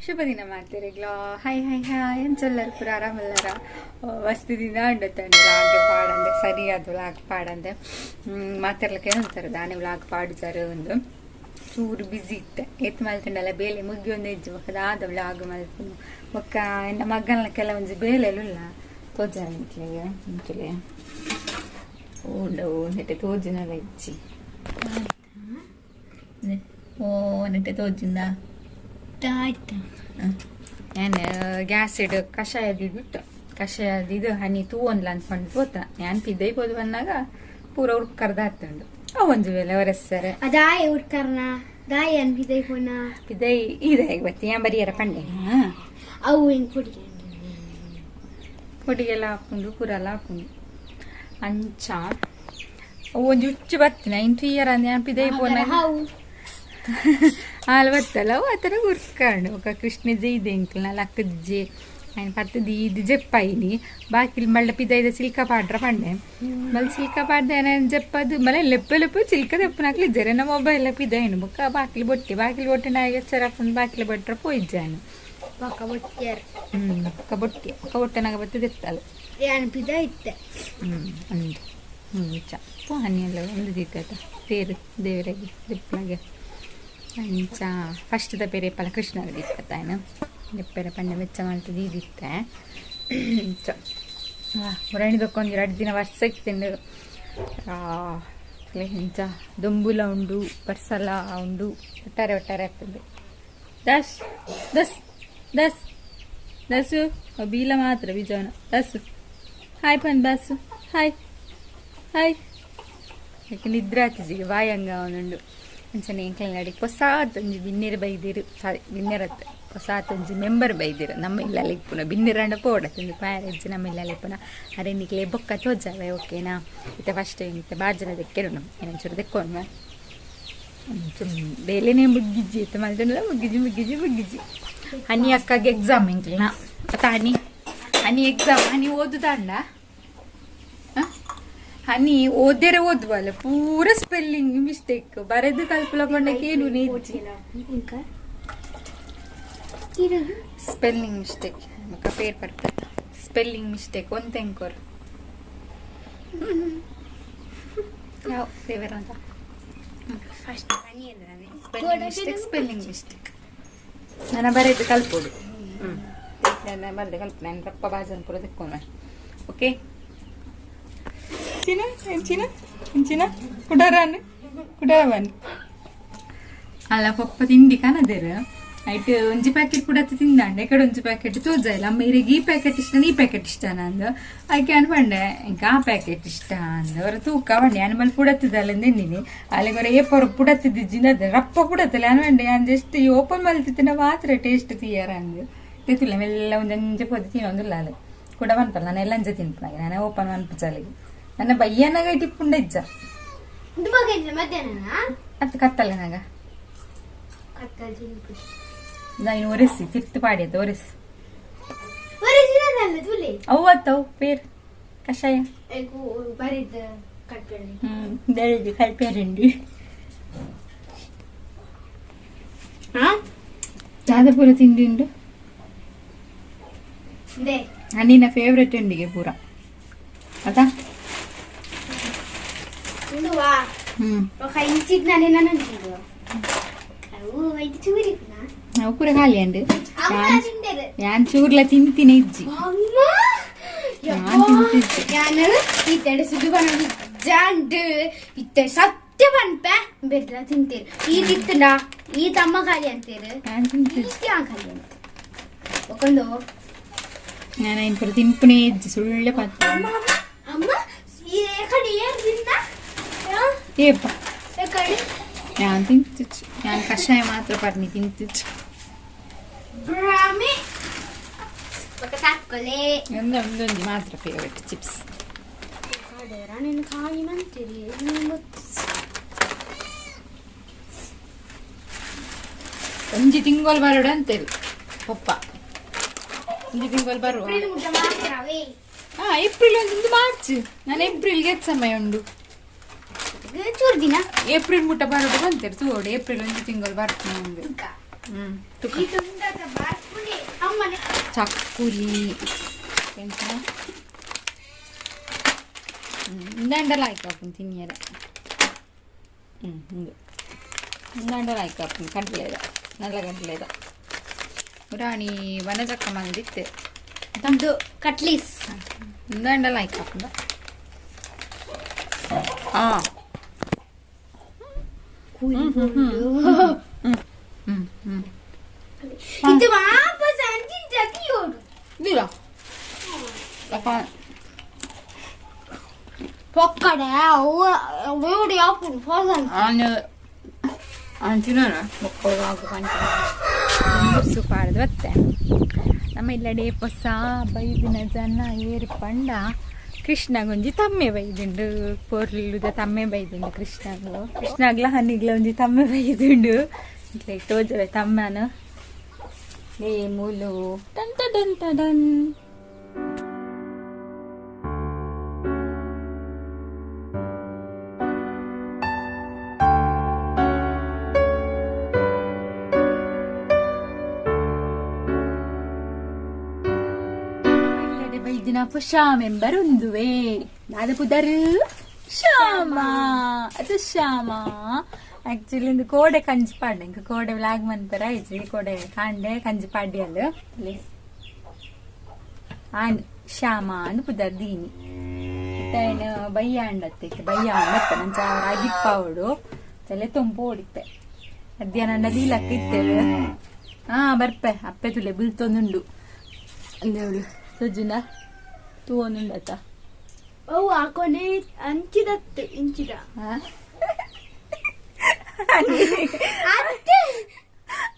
ಶುಭ ದಿನ ಮಾಡ್ತೀರಿಗ್ಲೋ hi hi hi ಎಂಚೆಲ್ಲರೂ ಪೂರ ಆರಾಮಲ್ಲರ ವಸ್ತು ದಿನ ಉಂಡತ್ತಂಡು ಹಾಗೆ ಪಾಡಂದೆ ಸರಿಯಾದ ವ್ಲಾಗ್ ಪಾಡಂದೆ ಮಾತಾಡ್ಲಿಕ್ಕೆ ಏನಂತಾರೆ ದಾನೆ ವ್ಲಾಗ್ ಪಾಡಿದ್ದಾರೆ ಒಂದು ಚೂರು ಬಿಸಿ ಇತ್ತೆ ಎತ್ತು ಮಲ್ತಂಡಲ್ಲ ಬೇಲೆ ಮುಗ್ಗಿ ಒಂದು ಹೆಜ್ಜೆ ಮಕ್ಕದಾದ ವ್ಲಾಗ್ ಮಲ್ತು ಮಕ್ಕ ಎನ್ನ ಮಗನ ಕೆಲವೊಂದು ಬೇಲೆಲ್ಲ ತೋಜಾರೆ ಇಂಟ್ಲೆ ಓ ನೆಟ್ಟೆ ತೋಜಿನಲ್ಲ ಇಚ್ಚಿ ಓ ನೆಟ್ಟೆ ತೋಜಿಂದ ನಾನು ಗ್ಯಾಸ್ ಇಡು ಕಷಾಯದ ಬಿಟ್ಟು ಕಷಾಯದ ಇದು ಹನಿ ತೂ ಒಂದ್ಲ ಅನ್ಕೊಂಡು ಹೋತ ನಾನು ಪಿದ್ದೈ ಹೋದ್ ಬಂದಾಗ ಪೂರ ಉಡ್ಕರ್ದ ಹತ್ತಂಡು ಒಂದು ವೇಳೆ ಒರೆಸ್ತಾರೆ ಅದಾಯ ಉಡ್ಕರ್ನ ದಾಯ ಪಿದ್ದೈ ಪೋನ ಪಿದ್ದೈ ಇದೆ ಬತ್ತಿ ಯಾ ಬರಿಯರ ಪಂಡೆ ಅವು ಹಿಂಗೆ పొడిగెల ಹಾಕೊಂಡು ಪೂರೆಲ್ಲ ಹಾಕೊಂಡು ಅಂಚ ಒಂದು ಉಚ್ಚು ಬರ್ತೀನಿ ಇಂಟು ಇಯರ್ ಅಂದೆ ನಾನು ಪಿದ್ದೈ ಪೋನ ಹಾಲು ಬತ್ತಲ್ಲ ಅವು ಆ ಥರ ಹುರ್ಕೊಂಡು ఒక కృష్ణ జైది ఇంకల్ నా లక్కజ్జి ఆయన పత్తది ఇది చెప్పాయిని బాకిల్ మళ్ళీ పిదైద చిల్క పాడ్ర పండే మళ్ళీ చిల్క పాడ్ದೆ ఆయన చెప్పదు మళ్ళీ లెప్పు చిల్క తెప్పు నాకు జరైన మొబైల్ పిదైను బొక్క బాకిలు బొట్టి నాగచ్చరప్పుడు బాకిలు బొట్ర పోయిజ్జాను ఒక బొట్టి నాకు బట్టి తెత్తాలి పిదైతే ಅಂದು ಪೋ ಹನಿಯಲ್ಲ ಒಂದು ದಿಕ್ಕಟ ಬೇರೆ ದೇವರಿಗೆ ದಿಪ್ಪಲಾಗೆ ಅಂಚ ಫಸ್ಟ್ದ ಬೇರೆ ಪಲ ಕೃಷ್ಣಗೆ ದಿಪ್ಪತ್ತಾಯನ ದೆಪ್ಪೆರೆ ಪಂಡ ವೆಚ್ಚ ಮಾಡ್ತದೆ ಇದಿತ್ತೆ ಹೊರಣಿದಕ್ಕೊಂದು 2 ದಿನ ವರ್ಷಕ್ಕೆ ತಿಂದು ಇಂಚ ದೊಂಬುಲ ಉಂಡು ಬರ್ಸಲ ಉಂಡು ಒಟ್ಟಾರೆ ಆಗ್ತದೆ ದಸ್ ದಸ್ ದಸ್ ದಸು ಬೀಲ ಮಾತ್ರ ಬೀಜವನ ದಸು ಹಾಯ್ ಪನ್ ಬಸ್ಸು ಹಾಯ್ ಯಾಕೆ ನಿದ್ರೆ ಆಗ್ತಿದ್ದೀಗ ವಾಯಂಗ ಅವನುಂಡು ಅಂಚನೆ ಎಂಕ್ಲ ನಡಿ ಹೊಸಾತೊಂಜಿ ಬಿನ್ನೆರ್ ಬೈದಿರು ಸಾರಿ ಬಿನ್ನೆರತ್ತೆ ಹೊಸಾತೊಂಜಿ ಮೆಂಬರ್ ಬೈದಿರು ನಮ್ಮ ಇಲ್ಲಲ್ಲಿ ಇಪ್ಪುನ ಬಿನ್ನೆರಂಡ ಪೋಡತ್ತೊಂದು ಪ್ಯಾರೇಜ್ ನಮ್ಮ ಇಲ್ಲಲ್ಲಿ ಇಪ್ಪುನ ಅರೆ ನಿಕ್ಲೆ ಬೊಕ್ಕ ತೋಜಾವೆ ಓಕೆನಾ ಇತ್ತೆ ಫಸ್ಟ್ ಇತ್ತೆ ಬಾಜನ ದೆಕ್ಕೆರು ಏನೊಂಚೂರು ದೆಕ್ಕೊಂಡು ಬೇಲೆನೇ ಮುಗ್ಗಿಜ್ಜಿ ಇತ್ತು ಮಲ್ದಲ್ಲ ಮುಗ್ಗಿಜಿ ಹನಿ ಅಕ್ಕಗೆ ಎಕ್ಸಾಮ್ ಎಂಕ್ಲನ ಅತ್ತ ಹನಿ ಎಕ್ಸಾಮ್ ಹನಿ ಓದುದಾಂಡ ಹನಿ ಓದ್ದರೆ ಓದುವಲ್ಲ ಪೂರ ಸ್ಪೆಲ್ಲಿಂಗ್ ಮಿಸ್ಟೇಕ್ ಬರೆದು ಕಲ್ಪಲ ಪಂಡಕ್ಕೆ ಏನು ಸ್ಪೆಲ್ಲಿಂಗ್ ಮಿಸ್ಟೇಕ್ ಮಕ್ಕ ಪೇರ್ ಬರ್ತದೆ ಸ್ಪೆಲ್ಲಿಂಗ್ ಮಿಸ್ಟೇಕ್ ಒಂದು ತೆಂಕೋರ್ ಯಾವ ಫೇವರ್ ಅಂತ ಫಸ್ಟ್ ಸ್ಪೆಲ್ಲಿಂಗ್ ಮಿಸ್ಟೇಕ್ ನಾನು ಬರೆದು ಕಲ್ಪೋದು ನಾನು ಬರೆದು ಕಲ್ಪ ನಾನು ರಪ್ಪ ಬಾಜನ್ ಪೂರ ತೆಕ್ಕೊಂಡೆ ಓಕೆ ಎಂಚಿನ ಕುಡಾವನ್ ಅಲ್ಲ ಪಪ್ಪ ತಿಂಡಿ ಕಾಣದೇರು ಐಟ್ ಒಂಜಿ ಪ್ಯಾಕೆಟ್ ಕೂಡ ತಿಂದಾಂಡೆ ಕಡೆ ಒಂಜಿ ಪ್ಯಾಕೆಟ್ ತೋಜ ಇಲ್ಲ ಅಮ್ಮ ಇರಿಗೆ ಈ ಪ್ಯಾಕೆಟ್ ಇಷ್ಟ ಈ ಪ್ಯಾಕೆಟ್ ಇಷ್ಟ ಅಂದು ಆಯ್ಕೆ ಅನ್ಪಂಡೆ ಇಂಕ ಆ ಪ್ಯಾಕೆಟ್ ಇಷ್ಟ ಅಂದು ಅವರ ತೂಕ ಬಂಡೆ ಅನ್ಮಲ್ ಪುಡತ್ತಿದ್ದಲ್ಲ ತಿಂದಿನಿ ಅಲ್ಲಿಗೆ ಅವರ ಏಪರು ಪುಡತ್ತಿದ್ದ ರಪ್ಪ ಪುಡತ್ತಲ್ಲ ಅನ್ಪಂಡೆ ಅಂದ್ ಎಷ್ಟು ಓಪನ್ ಮಲ್ತಿತ್ತಿನ ಮಾತ್ರ ಟೇಸ್ಟ್ ತೀಯಾರ ಅಂದು ತಿಂತಿಲ್ಲ ಮೆಲ್ಲ ಒಂದಂಜೆ ಪೊದ್ದು ತಿನ್ನೊಂದಿಲ್ಲ ಅಲ್ಲಿ ಕೂಡ ಬಂತಲ್ಲ ನಾನು ಎಲ್ಲ ಅಂಜೆ ತಿಂತಾಗೆ ನಾನೇ ಓಪನ್ ಮನ್ಪುಚಲಿಗೆ ನನ್ನ ಬಯ್ಯನಾಗ ಟಿಪ್ಪುಂಡ ಇಜ್ಜ ಅದು ಕತ್ತಲ್ಲ ನಾಗ ನಾನು ಒರೆಸಿ ತಿರ್ತು ಪಾಡಿಯದ ಒರೆಸಿ ಅವತ್ತವು ಪೇರ್ ಕಷಾಯ ಬೆಳ್ದಿ ಕಲ್ಪೇರಂಡಿ ಯಾವ್ದು ಪೂರ ತಿಂಡಿ ಉಂಡು ನಿನ್ನ ಫೇವ್ರೆಟ್ ಉಂಡಿಗೆ ಪೂರ ಆಯ್ತಾ ಅವು ಪೂರ ಖಾಲಿ ಅಂಡು ഞാൻ ചൂരില തിന്തിനെ ഇജ്ജി ಸತ್ಯ ಪನ್ಪೆ ಬೆರ್ದ ತಿಂತೀರಿ ಈ ತಿತ್ತಂಡ ಈ ತಮ್ಮ ಖಾಲಿ ಅಂತೀರಿ ಖಾಲಿ ಅಂತ ಒಕ್ಕೊಂಡು ನಾನು ಐನ್ ಪೂರ ತಿನ್ಪುನೇ ಇಜ್ಜಿ ಸುಳ್ಳೆ ಪಾತ್ರ ಅಮ್ಮ ಈ ಕಡೆ ಏನು ತಿನ್ನ ಏಪ್ಪ ഞാൻ തിന്തിച്ചു ഞാൻ കഷായം മാത്രം പറഞ്ഞ് തിന്തിച്ചു ಒಂದೊಂದು ಮಾತ್ರ ಫೇವರೆಟ್ ಚಿಪ್ಸ್ ಒಂಜಿ ತಿಂಗಳು ಬರೋಡ ಅಂತೇಳಿ ಪಪ್ಪ ಒಂಜಿ ತಿಂಗಳು ಬರುವ ಏಪ್ರಿಲ್ ಒಂದು ಮಾರ್ಚ್ ನಾನು ಏಪ್ರಿಲ್ಗೆ ಸಮಯ ಉಂಡು ಚೂರು ದಿನ ಏಪ್ರಿಲ್ ಮುಟ್ಟ ಬರೋದು ಬಂತೇಳಿ ತೋಡು ಏಪ್ರಿಲ್ ಒಂದು ತಿಂಗಳು ಬರ್ತೀನಿ ಈ ತುಂಡದ ಬಾರ್ಪುಡಿ ಅಮ್ಮನೆ ಚಕ್ಕುಲಿ ಇಂದಂಡಲ ಆಯ್ಕಾಪುನ್ ತಿನ್ನಿಯರ ಹಿಂಗೆ ಇಂದಂಡಲ ಆಯ್ಕಾಪುನ್ ಕಡ್ಲೆದ ನಲ್ಲ ಕಡ್ಲೆದ ರಾಣಿ ವನಜಕ್ಕ ಮಂದಿತ್ತೆ ತಂದು ಕಟ್ಲೀಸ್ ಇಂದಂಡಲ ಆಯ್ಕಾಪುಂದ ಇದು ವಾಪಸ್ ಅಂಚಿನ ಜತಿಯೋಡು ದಿಲ್ಲ ಪೊಕ್ಕಡೆ ಅವು ಯಾಪುಡು ಹೋಗನ್ ಅಂಚಿನ ಸುಪಾರದು ಮತ್ತೆ ನಮ್ಮ ಇಲ್ಲಡೆ ಹೊಸ ಬೈದಿನ ಜನ ಏರಿ ಪಂಡ ಕೃಷ್ಣಗೊಂಜಿ ತಮ್ಮೆ ಬೈದುಂಡು ಪೊರ್ಲುದ ತಮ್ಮೆ ಬೈದುಂಡು ಕೃಷ್ಣಗ್ಲ ಹನಿಗ್ಲ ಒಂಜಿ ತಮ್ಮೆ ಬೈದುಂಡು ಇಟ್ಲೆ ತೋಜವೆ ತಮ್ಮನ ಲೇ ಮೂಲು ಟಂಟ ಟಂಟ ಡನ್ ಬೈದಿನ ಶ್ಯಾಮೆಂಬರ್ ಒಂದುವೆ ನಾದ ಪುದರ್ ಶ್ಯಾಮ ಅದು ಶ್ಯಾಮ ಆಕ್ಚುಲಿ ಇಂದು ಕೋಡೆ ಕಂಜಿ ಪಾಡ್ಡೆ ಇಂಕ ಕೋಡೆ ವ್ಲಾಗ್ ಮನ್ಪರ ಐತಿ ಕೋಡೆ ಕಾಂಡೆ ಕಂಜಿ ಪಾಡ್ಡಿ ಅಲ್ಲ ಆಂಡ್ ಶ್ಯಾಮ ಅಂದ್ ಪುದರ್ ದೀನಿ ತೈನ ಬಯ್ಯ ಅಂಡತ್ತೆ ಬಯ್ಯ ಅಂಡತ್ತ ನಂಚ ರಾಗಿಪ್ಪಾವಡು ತಲೆ ತುಂಬು ಓಡಿತ್ತೆ ಮಧ್ಯಾಹ್ನ ದೀಲಕ್ಕ ಇತ್ತೇವೆ ಬರ್ಪೆ ಅಪ್ಪೆ ತುಲೆ ಬೀಳ್ತೊಂದುಂಡು ಅಂದೇವಳು ಸಜ್ಜುನ ತೂವೊಂದುಂಡತ್ತ ಅವು ಹಾಕೊನೆ ಅಂಚಿದತ್ತು ಇಂಚಿದ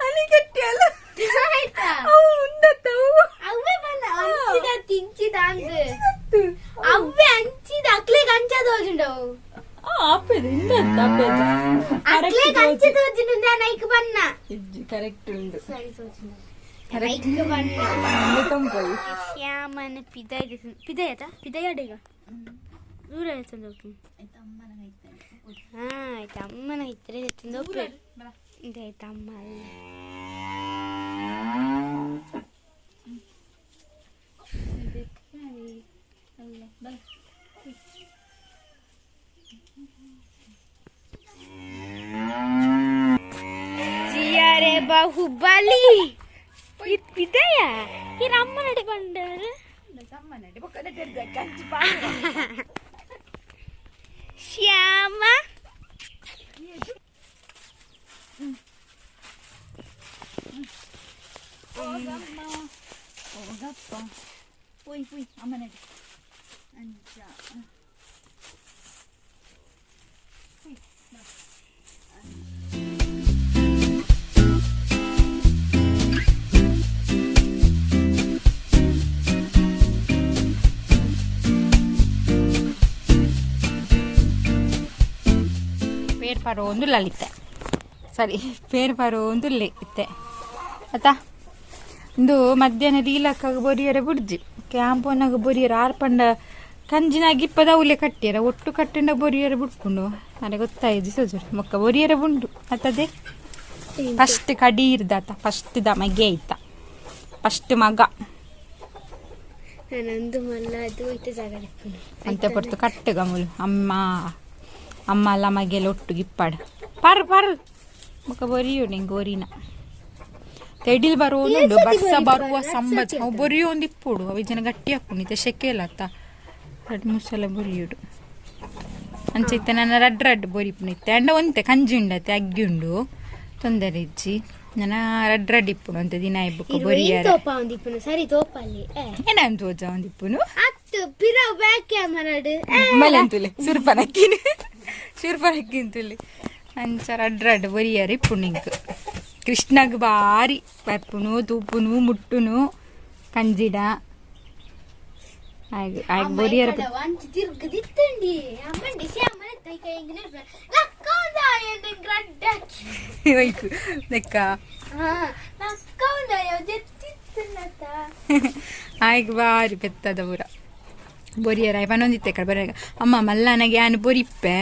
ಅನಿಗಟ್ಟಿ ಅಲ್ಲ ಆಯ್ತಾ ಉಂಡತ್ತವು ಅವೇ ಬನ್ನ ಅಂಚಿದತ್ತು ಇಂಚಿದ ಅಂದು ಅವೇ ಅಂಚಿದ ಅಕ್ಲೆಗ್ ಅಂಚದ ಹೋಜುಂಡವು ಆಪೆದು ಇಂದತ್ತ ಆಪೆದು ಅಕ್ಲೆಗ್ ಅಂಚದ ಹೋಜುಂಡು ನಾನು ಐಕ್ ಬನ್ನ ಕರೆಕ್ಟ್ ಉಂಡು ಸರಿ ಸೋಜುಂಡು ಕರೆಕ್ಟ್ ಬನ್ನ ತಂಪೋಯಿ ಶ್ಯಾಮನ ಪಿದಯತ ಪಿದಯಡೀಗ ದೂರ ಹೇಳ್ತಂದು ಆಯ್ತು ಅಮ್ಮನ ಇತ್ತರೆ ಎತ್ತಿಂದ ಇದಾಯ್ತು ಅಮ್ಮ ಜಿಯಾರೆ ಬಾಹುಬಲಿ ಇದೆಯ ಈ ಅಮ್ಮ ನಡಿಕೊಂಡರು ಶ್ಯಾಮ ಹೋಗಪ್ಪ ಪುಯ್ ಪುಯ್ ಅಮ್ಮ ನಡಿ ಅಂಚ ಪೇರ್ ಪಾರೋ ಒಂದು ಲಲಿತೆ ಸರಿ ಪೇರ್ ಪಾರೋ ಒಂದು ಇತ್ತೆ ಆಯ್ತಾ ಇಂದು ಮಧ್ಯಾಹ್ನ ದೀಲಕ್ಕಾಗ ಬೊರಿಯರ ಬುಡ್ಜಿ ಕ್ಯಾಂಪೋನಾಗ ಬೊರಿಯರ ಆರ್ಪಂಡ ಕಂಜಿನಾಗ ಇಪ್ಪದ ಉಲೆ ಕಟ್ಟಿಯರ ಒಟ್ಟು ಕಟ್ಟಿಂಡ ಬೊರಿಯರ ಬಿಡ್ಕೊಂಡು ನನಗೆ ಗೊತ್ತಾಯ್ತು ಸೋಜು ಮೊಕ್ಕ ಬೊರಿಯರ ಬುಂಡು ಅತ್ತದೇ ಫಸ್ಟ್ ಕಡಿ ಇರ್ದಾತ ಫಸ್ಟ್ ದ ಮಗೆ ಆಯ್ತ ಫಸ್ಟ್ ಮಗ ನಂದು ಮಲ್ಲ ಅದು ಇತ್ತು ಜಾಗ ಅಂತ ಪಡ್ತು ಕಟ್ಟಗ ಮುಲು ಅಮ್ಮ ಅಮ್ಮ ಅಲ್ಲ ಮಗೆಲ್ಲ ಒಟ್ಟಿಗೆ ಇಪ್ಪಾಡ ಪಾರು ಪಾರು ಮೊಕ್ಕ ಬೊರಿಯು ನಿಂಗೆ ಗೋರಿನ ತೆಡಿಲ್ ಬರೋದು ಬಸ್ಸ ಬರುವ ಸಂಬತ್ ಅವು ಬೊರಿಯೋ ಒಂದು ಇಪ್ಪುಡು ಅವು ಜನ ಗಟ್ಟಿ ಹಾಕೊಂಡಿದ್ದೆ ಶೆಕೆ ಇಲ್ಲ ಅತ್ತ ಎರಡು ಮೂಸಲ ಬೊರಿಯುಡು ಅಂಚಿತ್ತೆ ನನ್ನ ರಡ್ ಬೊರಿಪುನಿತ್ತೆ ಅಂಡ ಒಂತೆ ಕಂಜಿ ಉಂಡತ್ತೆ ಅಗ್ಗಿ ಉಂಡು ತೊಂದರೆ ಇಜ್ಜಿ ನನ್ನ ರಡ್ ಇಪ್ಪುಡು ಅಂತ ದಿನ ಇಬ್ಬಕ್ಕೆ ಬೊರಿಯಾರ ಸರಿ ತೋಪಲ್ಲಿ ಏನಾನ್ ತೋಜ ಒಂದಿಪ್ಪುನು ಅತ್ತು ಪಿರವ್ ಬ್ಯಾಕ್ ಕ್ಯಾಮರಾಡು ಮಲಂತುಲೆ ಸುರ್ಪನಕ್ಕಿಂತುಲೆ ಅಂಚ ರಡ್ ಬೊರಿಯಾರ ಇಪ್ಪುಡು ನಿಂಕ್ ಕೃಷ್ಣಗ್ ಬಾರಿ ಪಪ್ಪುನು ತೂಪುನು ಮುಟ್ಟುನು ಕಂಜಿಡ ಆಗ ಬೊರಿಯರ ತಿರ್ಗದಿತ್ತಂಡಿ ಅಮ್ಮಂಡಿ ಶ್ಯಾಮನ ತೈ ಕೈ ಎಂಗಿನ ಲಕ್ಕ ಒಂದಾಯ ಹೋಯ್ತು ಲೆಕ್ಕ ಲಕ್ಕ ಒಂದಾಯ ಜೆತ್ತಿತ್ತನತ ಆಗ ಬಾರಿ ಪೆತ್ತದ ಊರ ಬೊರಿಯರ ಪನೊಂದಿತ್ತೆ ಕಡೆ ಬರ ಅಮ್ಮ ಮಲ್ಲನಗೆ ಯಾನು ಬೊರಿಪ್ಪೆ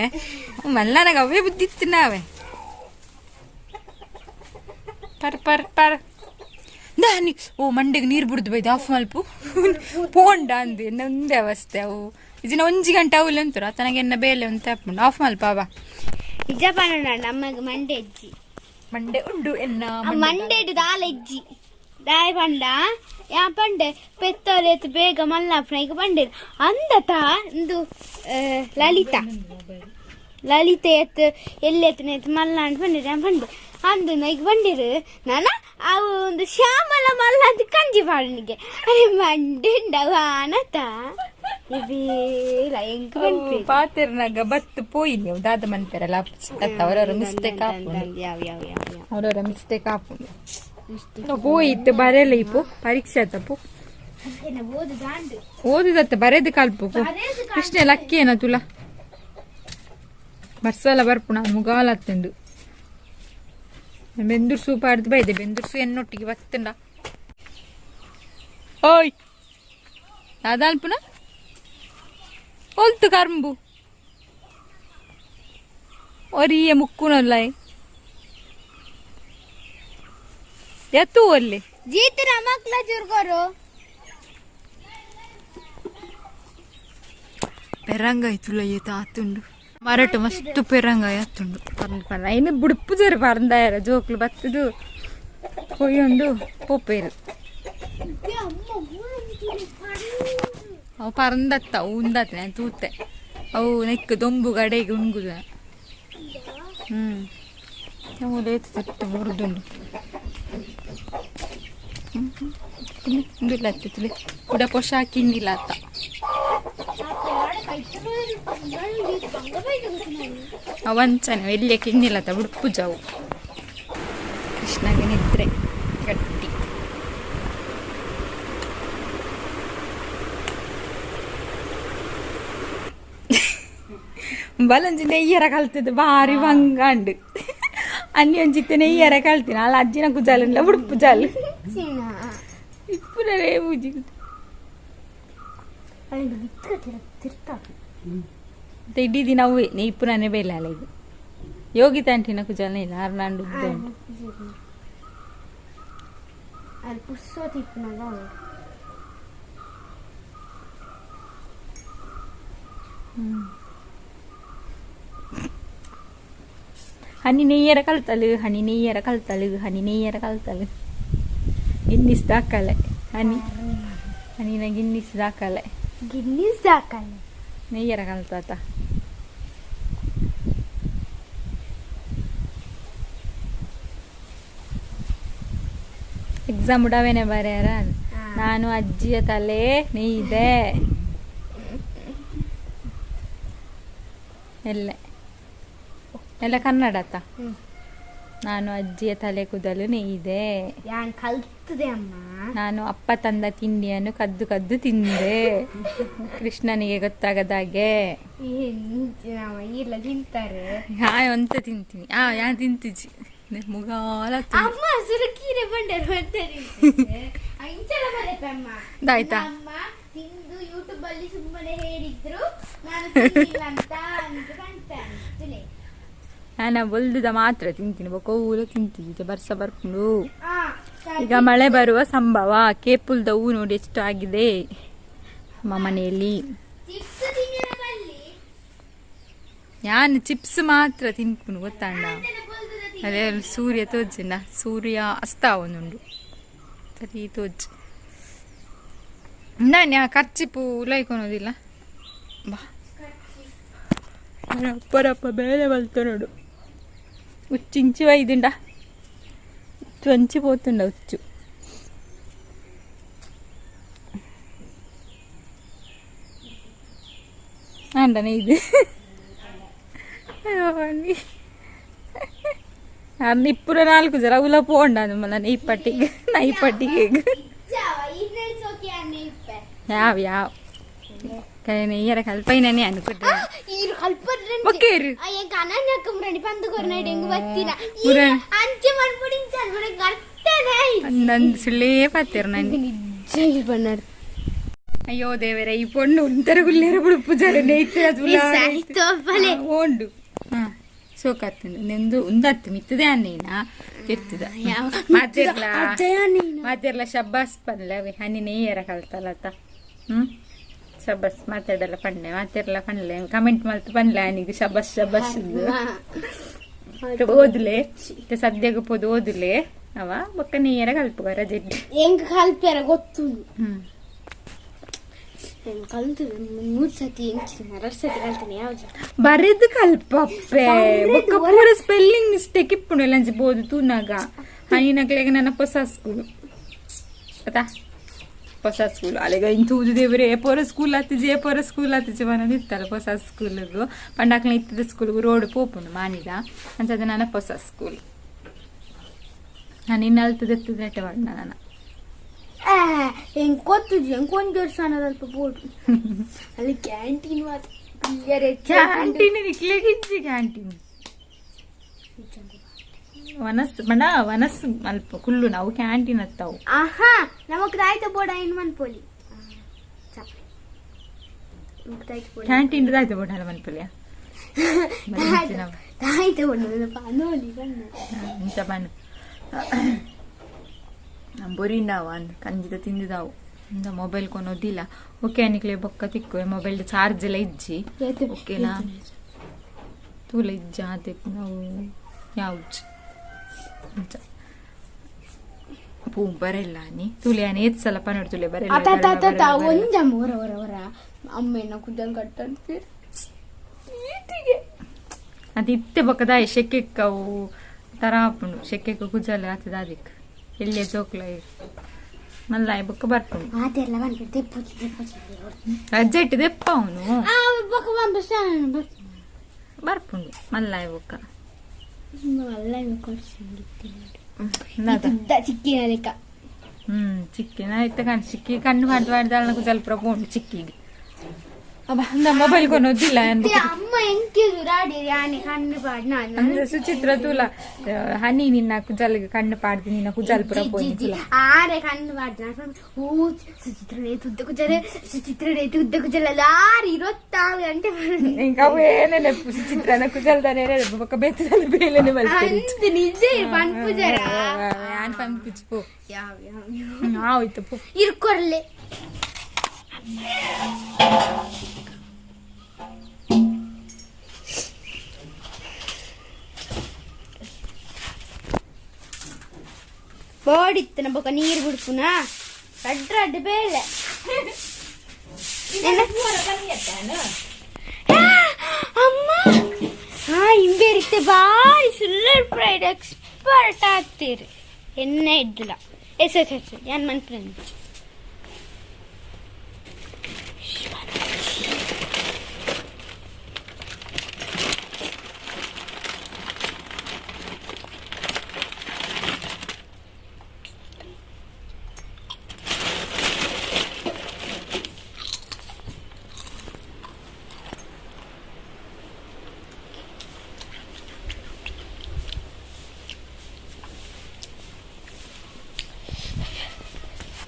ಮಲ್ಲನಗೆ ಅವೇ ಬುದ್ಧಿತ್ತು ನಾವೇ ಪರ್ ದಾನಿ ಓ ಮಂಡೆಗೆ ನೀರು ಬಿಡ್ದು ಬೈದು ಆಫ್ ಮಲ್ಪು ಪೋಂಡ ಅಂದೆ ಒಂದೇ ಅವಸ್ಥೆ ಅವು ಇದನ್ನ 1 ಗಂಟೆ ಅವಲ್ಲಿ ಅಂತಾರೆ ತನಗೆ ಎನ್ನ ಬೇಲೆ ಅಂತ ಹಾಕೊಂಡು ಆಫ್ ಮಲ್ಪ ಅವ ನಿಜ ಪಣ್ಣ ನಮಗೆ ಮಂಡೆ ಅಜ್ಜಿ ಮಂಡೆ ಉಂಡು ಎನ್ನ ಮಂಡೆ ದಾಲ್ ಅಜ್ಜಿ ದಾಯ್ ಪಂಡ ಯಾ ಪಂಡೆ ಪೆತ್ತೋಲೆ ಬೇಗ ಮಲ್ಲಪ್ಪನ ಈಗ ಪಂಡೆ ಅಂದತ ಇಂದು ಲಲಿತ ಎತ್ತು ಎಲ್ಲೆತ್ತನ ಎತ್ತು ಮಲ್ಲ ಅಂತ ಬಂದಿರ ಪಂಡು ಅಂದು ಈಗ ಬಂದಿರು ನಾನು ಅವು ಒಂದು ಶ್ಯಾಮಲ ಮಲ್ಲ ಅಂತ ಕಂಜಿ ಪಾಡನಿಗೆ ಅರೆ ಮಂಡೆ ಆನತ ಪಾತಿರ್ನಾಗ ಬತ್ತು ಪೋಯಿ ನೀವು ದಾದ ಮನ್ಪೆರಲ್ಲ ಅವರವರ ಮಿಸ್ಟೇಕ್ ಅವರವರ ಮಿಸ್ಟೇಕ್ ಹಾಕೊಂಡು ಹೋಯಿತ್ತು ಬರೆಯಲ್ಲ ಇಪ್ಪು ಪರೀಕ್ಷೆ ಆತಪ್ಪು ಓದುದತ್ತ ಬರೆದು ಕಲ್ಪು ಕೃಷ್ಣ ಲಕ್ಕೇನ ತುಲ ಬರ್ಸಲ್ಲ ಬರ್ಪು ನಾನು ಮುಗಾಲತ್ತಂಡು ಬೆಂದೂರು ಸೂಪ್ ಆಡ್ದು ಬೈದೆ ಬೆಂದೂರು ಸೂ ಎನ್ನೊಟ್ಟಿಗೆ ಬತ್ತಂಡ ಓಯ್ ಅದಲ್ಪುನ ಹೊಲ್ತು ಕರ್ಂಬು ಒರಿಯ ಮುಕ್ಕುನಲ್ಲ ಎತ್ತು ಒಲ್ಲಿ ಜೀತರ ಮಕ್ಳ ಚುರ್ಗೋರು ಪೆರಂಗ ಆಯ್ತುಲ್ಲ ಏತ ಆತುಂಡು ಮರಟು ಮಸ್ತು ಪೆರಂಗ ಆತುಂಡು ಪರ್ಲ ಇನ್ನು ಬುಡುಪು ಜರ ಪರಂದಾಯರ ಜೋಕ್ಲು ಬತ್ತದು ಕೊಯ್ಯೊಂಡು ಪೋಪೇರು ಅವು ಪರಂದತ್ತ ಅವು ಉಂದತ್ತ ನಾನು ತೂತೆ ಅವು ನೆಕ್ಕು ದೊಂಬು ಗಡೆಗೆ ಉಣ್ಗುದ ನಾವು ಲೇತು ಮುರಿದುಂಡು ಉಂಡಿಲ್ಲತ್ತಿತ್ತು ಕೂಡ ಪೊಶಾಕ್ ಇನ್ನಿಲ್ಲ ಅತ್ತ ಅವಂಚನೆ ಎಲ್ಲಿಯಕ್ಕೆ ಇನ್ನಿಲ್ಲತ್ತ ಉಡುಪು ಜಾವು ಕೃಷ್ಣಗೆ ನಿದ್ರೆ ಗಟ್ಟಿ ಬಲೊಂಜಿ ನೆಯ್ಯರ ಕಲ್ತಿದ್ದು ಭಾರಿ ಬಂಗಾಂಡು ಅನ್ನಿ ಒಂಜಿತ್ತೆ ನೆಯ್ಯರ ಕಲ್ತೀನಿ ಅಲ್ಲ ಅಜ್ಜಿನ ಕುಜಾಲಿಲ್ಲ ಉಡುಪು ಜಾಲು ಇಪ್ಪುರೇ ಬೂಜಿ ಇಡೀ ದಿನ ಅವೇ ನೀ ಇಪ್ಪುರನೇ ಬೇಲೆ ಅಲ್ಲ ಇದು ಯೋಗಿ ತಂಟಿನ ಕುಜಾಲನೆ ಇಲ್ಲ ಆರ್ನಾಂಡು ಹನಿ ನೆಯ್ಯರ ಕಲ್ತಲು ಹನಿ ನೆಯ್ಯರ ಕಲ್ತಲು ಗಿನ್ನಿಸ್ ದಾಖಲೆ ಹನಿನ ಗಿನ್ನಿಸ್ ದಾಖಲೆ ನೆಯ್ಯರ ಕಲ್ತಾತ ಎಕ್ಸಾಮ್ ಉಡವೇನೆ ಬರ್ಯಾರ ನಾನು ಅಜ್ಜಿಯ ತಲೆ ನೇಯ್ದೆ ಎಲ್ಲ ಕನ್ನಡ ಅತ್ತ ನಾನು ಅಜ್ಜಿಯ ತಲೆ ಕೂದಲು ನೇಯ್ದೆ ನಾನು ಅಪ್ಪ ತಂದ ತಿಂಡಿಯನ್ನು ಕದ್ದು ಕದ್ದು ತಿಂದೆ ಕೃಷ್ಣನಿಗೆ ಗೊತ್ತಾಗದಾಗೆ ಅಂತ ತಿಂತೀನಿ ಯಾನ್ ತಿಂತಿಜಿ ಮುಗಾಲಾಯ್ತಾ ಯೂಟ್ಯೂಬ್ ಅಲ್ಲಿ ಸುಮ್ಮನೆ ಹೇಳಿದ್ರು ನಾನು ಬೊಲ್ದುದ ಮಾತ್ರ ತಿಂತೀನಿ ಬೊಕೋಲ ತಿಂತಿದ್ದೆ ಬರ್ಸ ಬರ್ಕೊಂಡು ಈಗ ಮಳೆ ಬರುವ ಸಂಭವ ಕೇಪುಲ್ದ ಹೂ ನೋಡಿ ಎಷ್ಟು ಆಗಿದೆ ನಮ್ಮ ಮನೆಯಲ್ಲಿ ನಾನು ಚಿಪ್ಸ್ ಮಾತ್ರ ತಿನ್ಪುನು ಗೊತ್ತಾಂಡ ಅದೇ ಸೂರ್ಯ ತೋಜ್ಜಿನ ಸೂರ್ಯ ಅಸ್ತ ಅವನುಂಡು ಸರಿ ತೋಜ್ ನಾನು ಖರ್ಚಿಪು ಉಲಾಯ್ಕೊಳೋದಿಲ್ಲ ಬಾ ಅಪ್ಪರಪ್ಪ ಬೇರೆ ಬಲ್ತು ನೋಡು ఉచ్చించి వైదిండ వంచిపోతుండ ఉచ్చు అంటనే ఇది అన్ని ఇప్పుడు 4 జరవులో పోండాను మళ్ళీ నీ పట్టికి యావ్ యావ్ నెయ్యర కలిపైనని అనుకుంటా ಸುಳ್ಳೇ ಪತ್ತಿರ್ನಂಡಿ ಅಯ್ಯೋ ದೇವರೇ ಈ ಪೊಣ್ಣು ಉಂತರ ಗುಲ್ಲೇರ ಬುಡುಪು ಜರ ನೇಯ್ತು ಓಂಡು ಸೋಕಾಗ್ತದೆ ನಿಂದು ಉಂದತ್ತು ಮಿತ್ತದೆ ಅನ್ನೇನ ಎತ್ತದ ಮಾತಿರ್ಲ ಶಬ್ಬಾಸ್ ಪನ್ಲೆ ಅವಿ ಹನಿ ನೇಯರ ಕಲ್ತಲ್ಲತ್ತ ಶಬ್ಬಸ್ ಮಾತಾಡಲ್ಲ ಪಂಡೆ ಮಾತಿರ್ಲ ಪನ್ಲೆ ಕಮೆಂಟ್ ಮಲ್ತು ಪನ್ಲೆ ಅನಿಗೆ ಶಬ್ಬಸ್ ಶಬ್ಬಸ್ ಓದ್ಲೆ ಸದ್ಯಗ ಪೋದು ಓದ್ಲೆ ಅವ ಬೊಕ್ಕ ನೇಯರ ಕಲ್ಪುವ ರಜೆ ಹೆಂಗ್ ಕಲ್ಪ್ಯಾರ ಗೊತ್ತು ಬರೆದು ಕಲ್ಪಪ್ಪೆ ಬೊಕ್ಕ ಪೂರ ಸ್ಪೆಲ್ಲಿಂಗ್ ಮಿಸ್ಟೇಕ್ ಇಪ್ಪುಂಡು ಲಂಚಬಹುದು ತೂನಾಗ ಹನಿನಕ್ಲೆಗ ನನ್ನ ಹೊಸ ಸ್ಕೂಲ್ ಆಯ್ತಾ ಹೊಸ ಸ್ಕೂಲ್ ಅಲ್ಲಿಗ ಇಂತೂದು ದೇವ್ರೆ ಪೋರ ಸ್ಕೂಲ್ ಹತ್ತಿಜೆ ಪೋರ ಸ್ಕೂಲ್ ಹತ್ತಿಜೆ ಮನದು ಇತ್ತಲ್ಲ ಹೊಸ ಸ್ಕೂಲ್ಗೂ ಪಂಡಾಕ್ಲ ಇತ್ತದ ಸ್ಕೂಲ್ಗೂ ರೋಡ್ ಪೋಪುಂಡು ಮಾನಿದ ಅಂಚದ ನನ್ನ ಹೊಸ ಸ್ಕೂಲ್ ನಾನು ಇನ್ನು ಅಲ್ತದ ಎತ್ತದ ನೆಟ್ಟೆ ಮಾಡ ನಾನು ಹೆಂಗ್ ಗೊತ್ತಿದ್ವಿ ಹೆಂಗ್ ಕೊಂದ್ ವರ್ಷ ಸ್ವಲ್ಪ ಬೋರ್ಡ್ ಅಲ್ಲಿ ಕ್ಯಾಂಟೀನ್ ಕ್ಯಾಂಟೀನ್ ಇಕ್ಲೇಗಿಜ್ಜಿ ಕ್ಯಾಂಟೀನ್ ವನಸ್ ಬಣ ವನಸ್ ಅಲ್ಪ ಕುಲ್ಲು ನಾವು ಕ್ಯಾಂಟೀನ್ ಹತ್ತಾವು ಆಹಾ ನಮಕ್ ರಾಯ್ತ ಬೋಡ ಏನ್ ಮನ್ಪೋಲಿ ಕ್ಯಾಂಟೀನ್ ರಾಯ್ತ ಬೋಡ ಅಲ್ಲ ಮನ್ಪೋಲಿಯ ರಾಯ್ತ ಬೋಡ ಪಾನೋಲಿ ಬಣ್ಣ ಇಂತ ಬಣ್ಣ ಬೊರಿಂಡಾವ ಕಂಜಿದ ತಿಂದಿದಾವು ಇಂದ ಮೊಬೈಲ್ ಕೊನೋದಿಲ್ಲ ಓಕೆ ಅನಿಕ್ಲೆ ಬೊಕ್ಕ ತಿಕ್ಕು ಮೊಬೈಲ್ ಚಾರ್ಜ್ ಎಲ್ಲ ಇಜ್ಜಿ ಓಕೆನಾ ತೂಲ ಇಜ್ಜ ಅದೇ ನಾವು ಯಾವ್ದು ಪೂ ಬರಲ್ಲ ನೀ ತುಳಿಯಾನೆ ಎತ್ ಸಲ ಪನ್ನೋಡು ತುಳಿ ಬರಲ್ಲ ಒಂಜ ಮೂರವರವರ ಅಮ್ಮೆನ ಕುದ್ದನ್ ಕಟ್ಟಂತೀರಿ ಅದು ಇತ್ತೆ ಬೊಕ್ಕದ ಶೆಕ್ಕೆಕ್ಕವು ತರ ಹಾಪುಂಡು ಶೆಕ್ಕೆಕ್ಕ ಕುಜಲ ಆತದ ಅದಕ್ಕೆ ಎಲ್ಲಿಯ ಜೋಕ್ಲ ಮಲ್ಲ ಬೊಕ್ಕ ಬರ್ಪುಂಡು ರಜ್ಜೆ ಇಟ್ಟು ದೆಪ್ಪ ಅವನು ಬರ್ಪುಂಡು ಮಲ್ಲ ಬೊಕ್ಕ ಚಿಕ್ಕಿನ ಲೆಕ್ಕ ಚಿಕ್ಕಿನ ಇತ್ತ ಕಣ್ ಚಿಕ್ಕಿ ಕಣ್ಣು ಮಾಡ್ದು ಮಾಡಿದ ಸ್ವಲ್ಪ ಪೋಂಡು ಚಿಕ್ಕಿಗೆ ಮೊಬೈಲ್ ಕೊನೋದಿಲ್ಲ ಅಮ್ಮ ಎಂಕಿದು ರಾಡಿರಿ ಆನೆ ಕಣ್ಣು ಪಾಡ್ ಅಂದ್ರೆ ಸುಚಿತ್ರ ತೂಲ ಹನಿ ನಿನ್ನ ಕುಜಲ್ಗೆ ಕಣ್ಣು ಪಾಡ್ದು ನಿನ್ನ ಕುಜಲ್ ಪುರ ಆರೆ ಕಣ್ಣು ಪಾಡ್ದು ಹೂ ಸುಚಿತ್ರನೇ ತುದ್ದ ಕುಜಲೆ ಸುಚಿತ್ರನೇ ತುದ್ದ ಕುಜಲ ಲಾರಿ 20 ಗಂಟೆ ಏನೇ ನೆನಪು ಸುಚಿತ್ರನ ಕುಜಲ್ದಾನೆ ಬೊಕ್ಕ ಬೇತದಲ್ಲಿ ಬೇಲೆನೆ ಬರ್ತದೆ ನಿಜ ಪನ್ಪುಜರ ಯಾನ್ ಪನ್ಪುಜ್ ಪೋ ಆಯ್ತು ಪೋ ಇರ್ಕೊರ್ಲೆ ಬೋಡಿತ್ತು ಬೊಕ್ಕ ನೀರು ಬಿಡ್ಪುನ ರಡ್ರಡ್ ಬೇಳೆ ಅಮ್ಮ ಹಿಂಬೇರಿತ್ತೆ ಬಾರಿ ಸುಲ್ಲರ್ ಫ್ರೈಡ್ ಎಕ್ಸ್ಪರ್ಟ್ ಆಗ್ತೀರಿ ಎಣ್ಣೆ ಇದ್ದಿಲ್ಲ ಎಸ್ ಏನ್ ಮನ್ಪ್ರೇನ್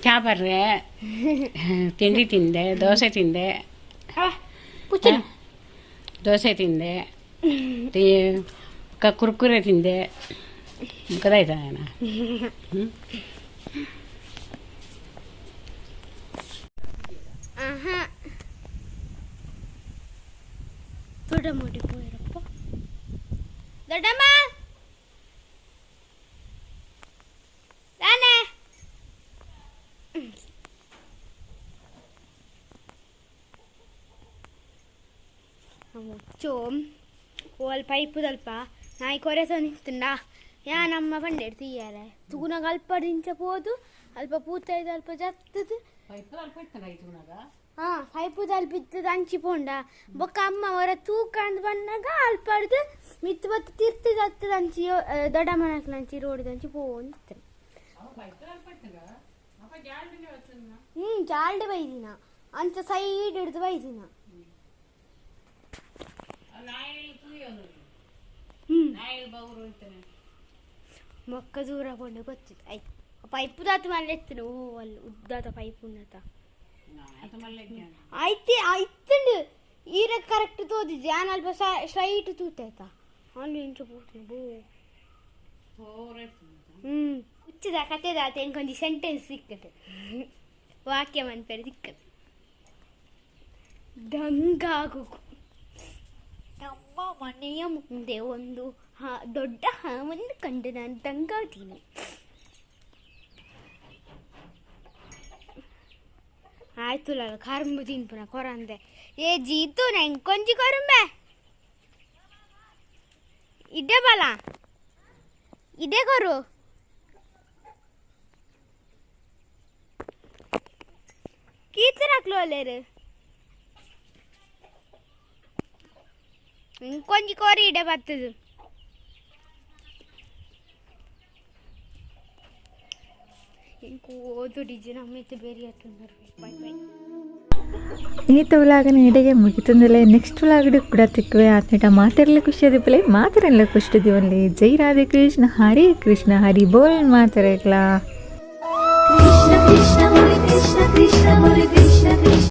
ಚಾ ಬರ್ರೆ ತಿಂಡಿ ತಿಂದೆ ದೋಸೆ ತಿಂದೆ ದೋಸೆ ತಿಂದೆ ಕುರ್ಕುರೆ ತಿಂದೆ ಗೊತ್ತಾಯ್ತಾ ದೊಡ್ಡಮ್ಮ ಹೋಗಿರಪ್ಪ ದೊಡ್ಡಮ್ಮ ನಾನೇ ಚೋಮ್ ಓಲ್ ಪೈಪುದಲ್ಪ ನಾಯಿ ಕೊರೆಸ ನಿಂತುಂಡ ಯಾನಮ್ಮ ಬಂಡೇಡು తీయాలి ತೂನಾಗ ಅಲ್ಪ ದಿಂಚಬಹುದು ಅಲ್ಪ ಪೂತೈದು ಅಲ್ಪ ಜತ್ತದು ಪೈಪುದ ಅಲ್ಪ ಇತ್ತದ ಹಂಚಿಪೋಂಡ ಬೊಕ್ಕ ಅಮ್ಮ ಅವರ ತೂಕ ಅಂದ್ ಬಂದಾಗ ಅಲ್ಪ ಹಿಡ್ದು ಮಿತ್ತು ಬತ್ತು ತಿರ್ತದ ಹತ್ತದ ಹಂಚಿ ದೊಡ್ಡ ಮನಕ್ಲ ಹಂಚಿ ರೋಡಿದ ಹಂಚಿ ಪೋಂತ ಜಾಲ್ಡೆ ಬೈದಿನ ಅಂಚ ಸೈಡ್ ಹಿಡ್ದು ಬೈದಿನ ಮೊಕ್ಕ ದೂರ ಕೊಂಡು ಗೊತ್ತಿತ್ತು ಆಯ್ತು ಪೈಪು ದಾತು ಮಲ್ಲೆ ಎತ್ತನು ಅಲ್ಲಿ ಉದ್ದಾದ ಪೈಪು ಉನ್ನತ ಆಯ್ತು ಆಯ್ತಂಡು ಈರ ಕರೆಕ್ಟ್ ತೋದಿದ್ದೆ ನಾನು ಅಲ್ಪ ಸ್ಟ್ರೈಟ್ ತೂತಾಯ್ತಾ ಅಲ್ಲಿ ಇಂಚು ಪೂರ್ತಿ ಬೋ ಹುಚ್ಚದ ಕತೆದಾತ ಎಂಕೊಂದು ಸೆಂಟೆನ್ಸ್ ಸಿಕ್ಕತೆ ವಾಕ್ಯ ಮನ್ಪೇರು ಸಿಕ್ಕತೆ ದಂಗಾಗು ನಮ್ಮ ಮನೆಯ ಮುಂದೆ ಒಂದು ದೊಡ್ಡ ಹಾವನ್ನು ಕಂಡು ನಾನು ದಂಗಾತೀನಿ. ಆಯ್ತು ಅಲ್ಲ ಕರ್ಮು ತಿನ್ಪುನ ಕೊರಂದೆ ಏ ಜೀತು ನಂಗೆ ಕೊಂಚಿ ಕೊರಂಬೆ ಇದೇ ಬಲ ಇದೇ ಕೊರು ಕೀತರಾಕ್ಲು ಅಲ್ಲೇರು ಕೊಂಚಿ ಕೋರಿ ಇಡೆ ಬರ್ತದು ಓದು ಡಿಜಿ ನಮ್ಮೆತ್ತು ಬೇರೆ ಆಯ್ತು ಬೈ ಬೈ. ಇನ್ನಿತ ವ್ಲಾಗನ ಎಡೆಗೆ ಮುಗಿತಂದಲೇ ನೆಕ್ಸ್ಟ್ ವ್ಲಾಗಡೆ ಕೂಡ ತಿಕ್ಕುವೆ ಆತ್ಮೀಟ ಮಾತಾಡಲಿ ಖುಷಿಯಾದಿಪ್ಪಲೆ ಮಾತಾಡಲ್ಲ ಖುಷಿದಿವಲ್ಲಿ. ಜೈ ರಾಧೆ ಕೃಷ್ಣ ಹರೇ ಕೃಷ್ಣ ಹರಿ ಬೋಲ್ ಮಾತಾಡಕ್ಲಾ. ಕೃಷ್ಣ ಕೃಷ್ಣ